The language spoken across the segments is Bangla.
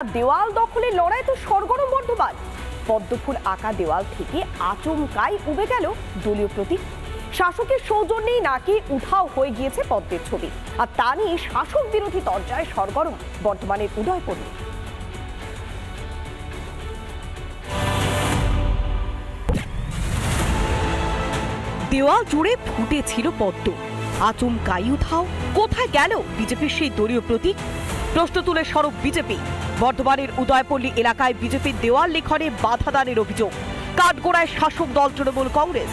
দেওয়াল দখলের লড়াই তো সরগরম বর্ধমান। পদ্মফুল আঁকা দেওয়াল থেকে আচমকাই উবে গেল দলীয় প্রতীক। শাসকের সৌজন্যেই নাকি উঠাও হয়ে গিয়েছে পদ্মের ছবি, আর তা নিয়ে শাসক বিরোধী তরজায় সরগরম বর্ধমানের উদয়পল্লী। দেওয়াল জুড়ে ফুটেছিল পদ্ম, আচমকাই উঠাও। কোথায় গেল বিজেপির সেই দলীয় প্রতীক? প্রশ্ন তুলে সরব বিজেপি। বর্ধমানের উদয়পল্লী এলাকায় বিজেপির দেওয়াল লিখনে বাধা দানের অভিযোগ। কাঠগোড়ায় শাসক দল তৃণমূল কংগ্রেস।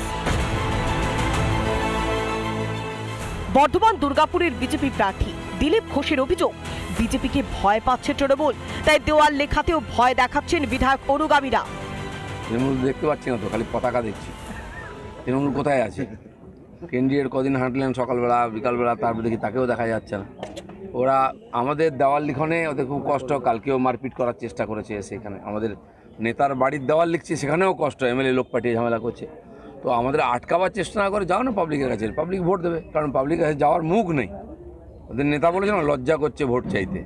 বর্ধমান দুর্গাপুরের বিজেপি প্রার্থী দিলীপ ঘোষের অভিযোগ, বিজেপিকে ভয় পাচ্ছে তৃণমূল, তাই দেওয়াল লেখাতেও ভয় দেখাচ্ছেন বিধায়ক অনুগামীরা। তৃণমূল দেখতে পাচ্ছি না তো, খালি পতাকা দেখছি। তৃণমূল কোথায় আছে? কেন্দ্রীয় কদিন হাঁটলেন সকালবেলা বিকালবেলা, তারপর দেখি তাকেও দেখা যাচ্ছে না। ওরা আমাদের দেওয়াল লিখনে ওদের খুব কষ্ট। কালকেও মারপিট করার চেষ্টা করেছে সেখানে। আমাদের নেতার বাড়ির দেওয়াল লিখছি, সেখানেও কষ্ট। এমএলএ লোক পাঠিয়ে ঝামেলা করছে। তো আমাদের আটকাবার চেষ্টা না করে যাও না পাবলিকের কাছে, পাবলিক ভোট দেবে। কারণ পাবলিকের কাছে যাওয়ার মুখ নেই। ওদের নেতা বলেছে না, লজ্জা করছে ভোট চাইতে,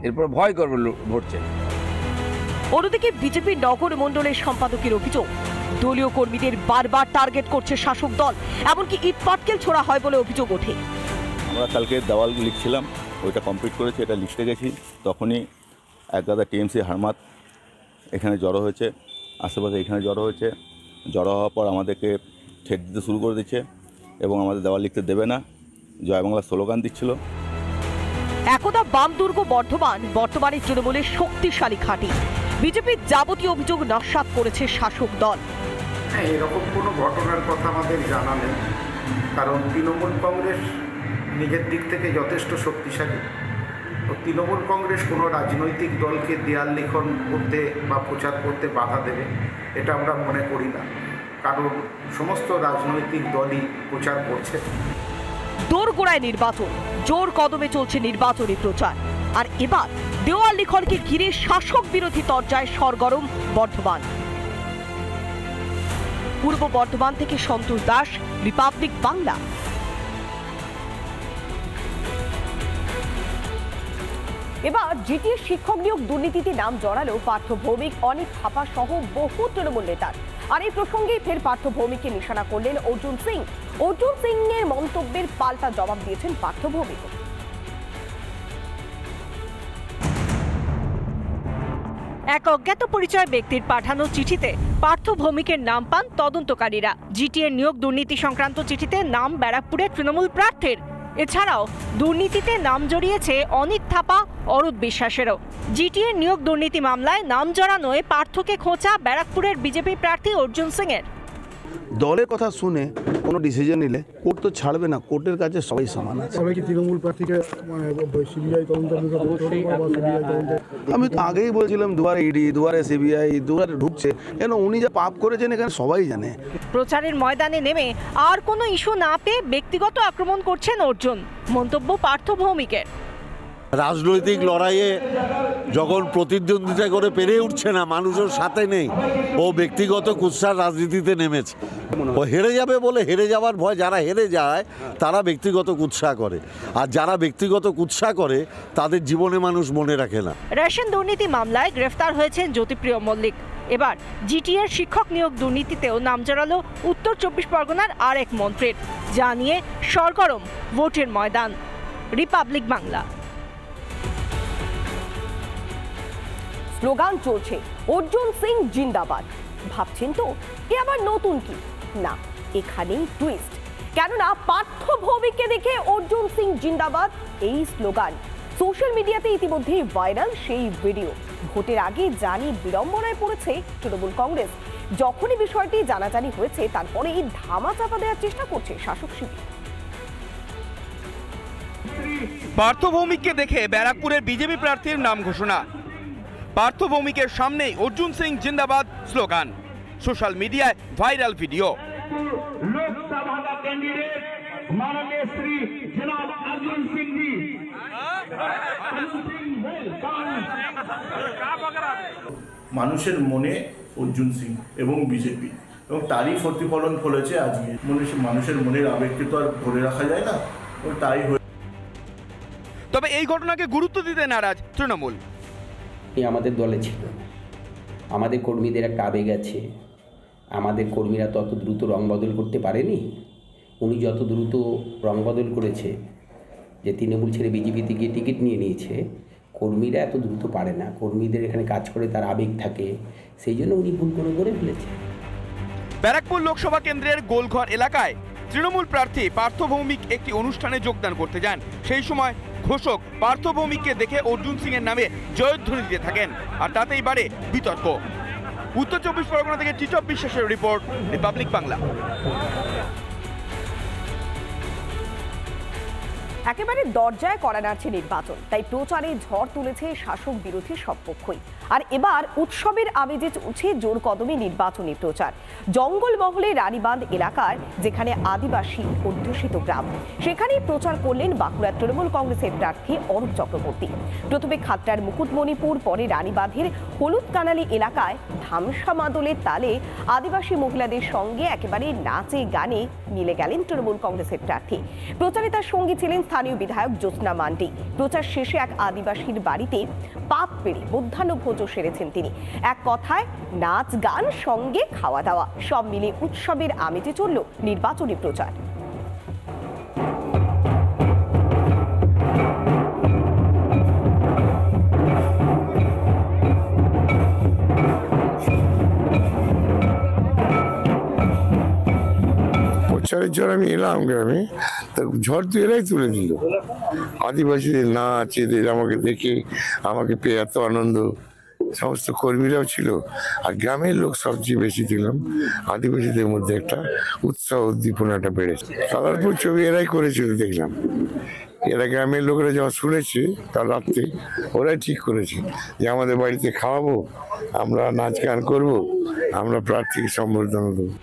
এরপর ভয় করবে ভোট চাই। অন্যদিকে বিজেপি নগর মণ্ডলের সম্পাদকের অভিযোগ, দলীয় কর্মীদের বারবার টার্গেট করছে শাসক দল, এমনকি ইট পাটকেল ছোড়া হয় বলে অভিযোগ ওঠে। আমরা কালকে দেওয়াল লিখছিলাম, ওইটা কমপ্লিট করেছি, এটা লিখতে গেছি, তখনই এক গাদা টিএমসি হারমাত এখানে জড়ো হয়েছে, আশেপাশে এখানে জড়ো হয়েছে। জড়ো হওয়ার পর আমাদেরকে ঠেট দিতে শুরু করে দিচ্ছে এবং আমাদের দেওয়াল লিখতে দেবে না, জয় বাংলা স্লোগান দিচ্ছিল। একদা বাম দুর্গ বর্ধমান বর্তমানে তৃণমূলের শক্তিশালী ঘাঁটি। বিজেপির যাবতীয় অভিযোগ নস্যাৎ করেছে শাসক দল। এরকম কোনো ঘটনার কথা আমাদের জানা নেই, কারণ তৃণমূল কংগ্রেস নিজের দিক থেকে যথেষ্ট শক্তিশালী। তো তৃণমূল কংগ্রেস কোনো রাজনৈতিক দলকে দেয়াল লিখন করতে বা প্রচার করতে বাধা দেবে, এটা আমরা মনে করি না। কারণ সমস্ত রাজনৈতিক দলই প্রচার করছে। দোরগোড়ায় নির্বাচন, জোর কদমে চলছে নির্বাচনী প্রচার। আর এবার দেওয়াল লিখনকে ঘিরে শাসক বিরোধী তরজায় সরগরম বর্ধমান। পূর্ব বর্ধমান থেকে সন্তোষ দাস, রিপাবলিক বাংলা। এবার জিটিএ শিক্ষক নিয়োগ দুর্নীতিতে নাম জড়ালো পার্থ ভৌমিক, অনিক থাপা সহ বহু তৃণমূল নেতার। আর এই প্রসঙ্গেই ফের পার্থ ভৌমিককে নিশানা করলেন অর্জুন সিং। অর্জুন সিং এর মন্তব্যের পাল্টা জবাব দিয়েছেন পার্থ ভৌমিক। এক অজ্ঞাত পরিচয় ব্যক্তির পাঠানো চিঠিতে পার্থ ভৌমিকের নাম পান তদন্তকারীরা। জিটিএ নিয়োগ দুর্নীতি সংক্রান্ত চিঠিতে নাম ব্যারাকপুরের তৃণমূল প্রার্থীর। এছাড়াও দুর্নীতিতে নাম জড়িয়েছে অনিক থাপা, অরূপ বিশ্বাসেরও। জিটিএ নিয়োগ দুর্নীতি মামলায় নাম জড়ানোয় পার্থকে খোঁচা ব্যারাকপুরের বিজেপি প্রার্থী অর্জুন সিং এর। দলের কথা শুনে কোনো ডিসিশন নিলে কোর্ট তো ছাড়বে না, কোর্টের কাছে সবাই সমান আছে। তৃণমূল প্রার্থীকে সিবিআই তদন্ত, আমি তো আগেই বলছিলাম দুয়ারে ইডি, দুয়ারে সিবিআই, দুয়ারে ঢুকছে। কেন উনি যা পাপ করেছেন এখানে সবাই জানে। প্রচারের ময়দানে নেমে আর কোনো ইস্যু না পেয়ে ব্যক্তিগত আক্রমণ করছেন অর্জুন, মন্তব্য পার্থ ভৌমিকের। রাজনৈতিক লড়াইয়ে যখন প্রতিদ্বন্দ্বিতা করে পেরে উঠছে না, মানুষের সাথে নেই, ও ব্যক্তিগত কুৎসার রাজনীতিতে নেমেছে। ও হেরে যাবে বলে, হেরে যাওয়ার ভয়, যারা হেরে যায় তারা ব্যক্তিগত কুৎসা করে, আর যারা ব্যক্তিগত কুৎসা করে তাদের জীবনে মানুষ মনে রাখে না। রেশন দুর্নীতি মামলায় গ্রেফতার হয়েছেন জ্যোতিপ্রিয় মল্লিক। এবার জিটিএর শিক্ষক নিয়োগ দুর্নীতিতেও নাম জড়ালো উত্তর 24 পরগনার আরেক মন্ত্রীর, যা নিয়ে সরগরম ভোটের ময়দান। রিপাবলিক বাংলা। স্লোগান চলছে, অর্জুন সিং জিন্দাবাদ। ভাবছেন তো এ আবার নতুন কি? না, এখানেই টুইস্ট। কেননা পার্থ ভৌমিককে দেখে অর্জুন সিং জিন্দাবাদ এই স্লোগান সোশ্যাল মিডিয়াতে ইতিমধ্যেই ভাইরাল সেই ভিডিও। ভোটের আগে জানি বিড়ম্বনায় পড়েছে তৃণমূল কংগ্রেস। যখনই বিষয়টি জানাজানি হয়েছে তারপরে ধামা চাপা দেওয়ার চেষ্টা করছে শাসক শিবির। পার্থ ভৌমিককে দেখে ব্যারাকপুরের বিজেপি প্রার্থীর নাম ঘোষণা। পার্থ ভৌমিকের সামনেই অর্জুন সিং জিন্দাবাদ স্লোগান। সোশ্যাল মিডিয়ায় ভাইরাল ভিডিও। মানুষের মনে অর্জুন সিং এবং বিজেপি এবং তারই প্রতিফলন ফলেছে আজকে। মানুষের মনের আবেগকে তো আর ধরে রাখা যায় না, তাই। তবে এই ঘটনাকে গুরুত্ব দিতে নারাজ তৃণমূল। আমাদের দলে ছিল। আমাদের কর্মীদের একটা আবেগ আছে, আমাদের কর্মীরা তত দ্রুত রং বদল করতে পারেনি। উনি যত দ্রুত রং বদল করেছে, যে তৃণমূল ছেড়ে বিজেপিতে গিয়ে টিকিট নিয়ে নিয়েছে, কর্মীরা এত দ্রুত পারে না। কর্মীদের এখানে কাজ করে তার আবেগ থাকে, সেই জন্য উনি ভুল করে ফেলেছে। ব্যারাকপুর লোকসভা কেন্দ্রের গোলঘর এলাকায় তৃণমূল প্রার্থী পার্থ ভৌমিক একটি অনুষ্ঠানে যোগদান করতে যান। সেই সময় ঘোষক পার্থ ভৌমিককে দেখে অর্জুন সিং এর নামে জয়ধ্বনি দিতে থাকেন, আর তাতেই বাড়ে বিতর্ক। উত্তর 24 পরগনা থেকে টিটপ বিশ্বাসের রিপোর্ট, রিপাবলিক বাংলা। একেবারে দরজায় কড়া নাড়ছে নির্বাচন, তাই প্রচারে ঝড় তুলেছে শাসক বিরোধী সব পক্ষই। আর এবার উৎসবের আমেজে চলছে জোর কদমে নির্বাচনী প্রচার। জঙ্গলমহলে রানীবাঁধ এলাকার যেখানে আদিবাসী অধ্যুষিত গ্রাম, সেখানেই প্রচার করলেন বাঁকুড়ার তৃণমূল কংগ্রেসের প্রার্থী অরূপ চক্রবর্তী। প্রথমে খাতড়ার মুকুটমণিপুর, পরে রানীবাঁধের হলুদ কানালি এলাকায় ধামসা মাদলের তালে আদিবাসী মহিলাদের সঙ্গে একেবারে নাচে গানে মিলে গেলেন তৃণমূল কংগ্রেসের প্রার্থী। প্রচারে তার সঙ্গী ছিলেন স্থানীয় বিধায়ক জ্যোৎস্না মান্ডি। প্রচার শেষে এক আদিবাসীর বাড়িতে পাত পেরে মধ্যাহ্নভোজ সেরেছেন তিনি। এক কথায় নাচ গান সঙ্গে খাওয়া দাওয়া সব মিলে উৎসবের আমেজে চলল নির্বাচনী প্রচার। প্রচারের ঝড় আমি এলাম গ্রামে, তা ঝড় তো এরাই তুলে দিল। আদিবাসীদের নাচ, এদের আমাকে দেখে আমাকে পেয়ে এত আনন্দ, সমস্ত কর্মীরাও ছিল। আর গ্রামের লোক সবচেয়ে বেশি দিলাম, আদিবাসীদের মধ্যে একটা উৎসাহ উদ্দীপনাটা বেড়েছে। কালারফুল ছবি এরাই করেছিল দেখলাম। এরা গ্রামের লোকেরা যখন শুনেছে কাল রাত্রে, ওরাই ঠিক করেছে যে আমাদের বাড়িতে খাওয়াবো, আমরা নাচ গান করবো, আমরা প্রার্থীকে সম্বর্ধনা দেবো।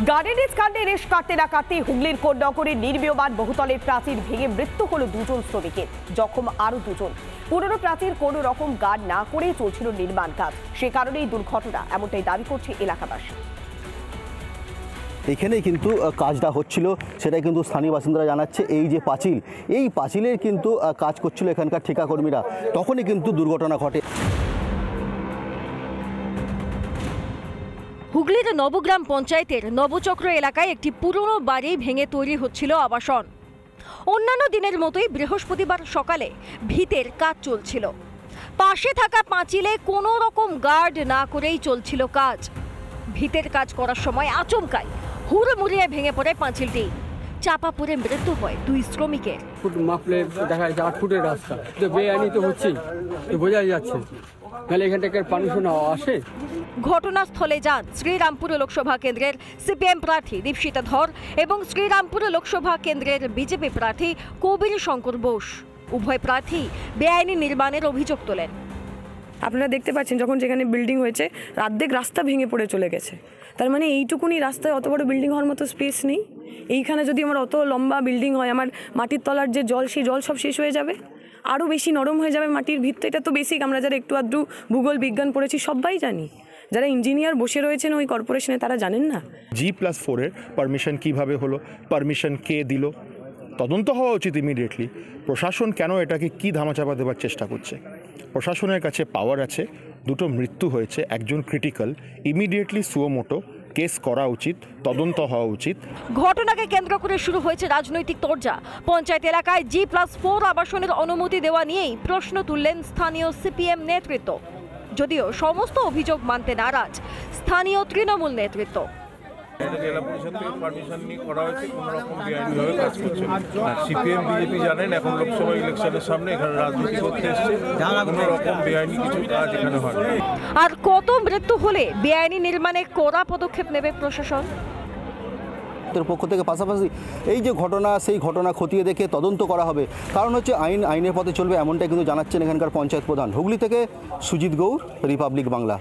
গার্ডেনিস কাণ্ডে রেশ কাটতে না কাটতে হুগলির কোটনগরে নির্মীয়মান বহুতলের প্রাচীর ভেঙে মৃত্যু হলো 2 জন শ্রমিকের, জখম আরো 2 জন। পুরনো প্রাচীর কোনো রকম গার্ড না করেই চলছিল নির্মাণ কাজ, সে কারণেই দুর্ঘটনা, এমনটাই দাবি করছে এলাকাবাসী। এখানেই কিন্তু কাজটা হচ্ছিল, সেটাই কিন্তু স্থানীয় বাসিন্দারা জানাচ্ছে। এই যে পাঁচিল, এই পাঁচিলের কিন্তু কাজ করছিল এখানকার ঠিকাকর্মীরা, তখনই কিন্তু দুর্ঘটনা ঘটে। হুগলির নবগ্রাম পঞ্চায়েতের নবচক্র এলাকায় একটি পুরনো বাড়ি ভেঙে তৈরি হচ্ছিল আবাসন। অন্যান্য দিনের মতোই বৃহস্পতিবার সকালে ভিতের কাজ চলছিল। পাশে থাকা পাঁচিলে কোনো রকম গার্ড না করেই চলছিল কাজ। ভিতের কাজ করার সময় আচমকাই হুড়মুড়িয়ে ভেঙে পড়ে পাঁচিলটি, চাপা পড়ে মৃত্যু হয় 2 শ্রমিকের। ফুট মাপলে দেখা যাচ্ছে 8 ফুটের রাস্তা, তো বেআইনি তো হচ্ছেই, বোঝাই যাচ্ছে। তাহলে এখান থেকে পারমিশন আসে। ঘটনাস্থলে যান শ্রীরামপুর লোকসভা কেন্দ্রের সিপিএম প্রার্থী দীপশিতা ধর এবং শ্রীরামপুর লোকসভা কেন্দ্রের বিজেপি প্রার্থী কবির শঙ্কর বোস। উভয় প্রার্থী বেআইনি নির্মাণের অভিযোগ তোলেন। আপনারা দেখতে পাচ্ছেন যখন যেখানে বিল্ডিং হয়েছে অর্ধেক রাস্তা ভেঙে পড়ে চলে গেছে। তার মানে এইটুকুনি রাস্তায় অত বড় বিল্ডিং হওয়ার মতো স্পেস নেই। এইখানে যদি আমার অত লম্বা বিল্ডিং হয়, আমার মাটির তলার যে জল, সেই জল সব শেষ হয়ে যাবে, আরও বেশি নরম হয়ে যাবে মাটির ভিতটা। এটা তো বেসিক, আমরা যারা একটু আধটু ভূগোল বিজ্ঞান পড়েছি সবাই জানি। যারা ইঞ্জিনিয়ার বসে রয়েছেন ওই কর্পোরেশনে তারা জানেন না। G+4 এর পারমিশন কিভাবে হলো, পারমিশন কে দিল, তদন্ত হওয়া উচিত ইমিডিয়েটলি। প্রশাসন কেন এটাকে কি ধামাচাপা দেওয়ার চেষ্টা করছে? প্রশাসনের কাছে পাওয়ার আছে, 2টো মৃত্যু হয়েছে, একজন ক্রিটিক্যাল, ইমিডিয়েটলি সুমোটো কেস করা উচিত, তদন্ত হওয়া উচিত। ঘটনাকে কেন্দ্র করে শুরু হয়েছে রাজনৈতিক তরজা। পঞ্চায়েত এলাকায় G+4 আবাসনের অনুমতি দেওয়া নিয়েই প্রশ্ন তুললেন স্থানীয় সিপিএম নেতৃত্ব, যদিও সমস্ত অভিযোগ মানতে নারাজ স্থানীয় তৃণমূল নেতৃত্ব। জেলা পরিষদ থেকে পারমিশন নিয়ে করা হয়েছে, কোনো রকম বেআইনিভাবে কাজ করছে না। সিপিএম বিজেপি জানেন এখন লোকসভা ইলেকশনের সামনে এখানে রাজনীতি করতে এসছে, কোনো রকম বেআইনি কিছু কাজ এখানে হয়। আর কত মৃত্যু হলে বেআইনি নির্মাণে কড়া পদক্ষেপ নেবে প্রশাসন? পক্ষ থেকে পাশাপাশি এই যে ঘটনা, সেই ঘটনা খতিয়ে দেখে তদন্ত করা হবে, কারণ হচ্ছে আইনের পথে চলবে, এমনটাই কিন্তু জানাচ্ছেন এখানকার পঞ্চায়েত প্রধান। হুগলি থেকে সুজিত গৌর, রিপাবলিক বাংলা।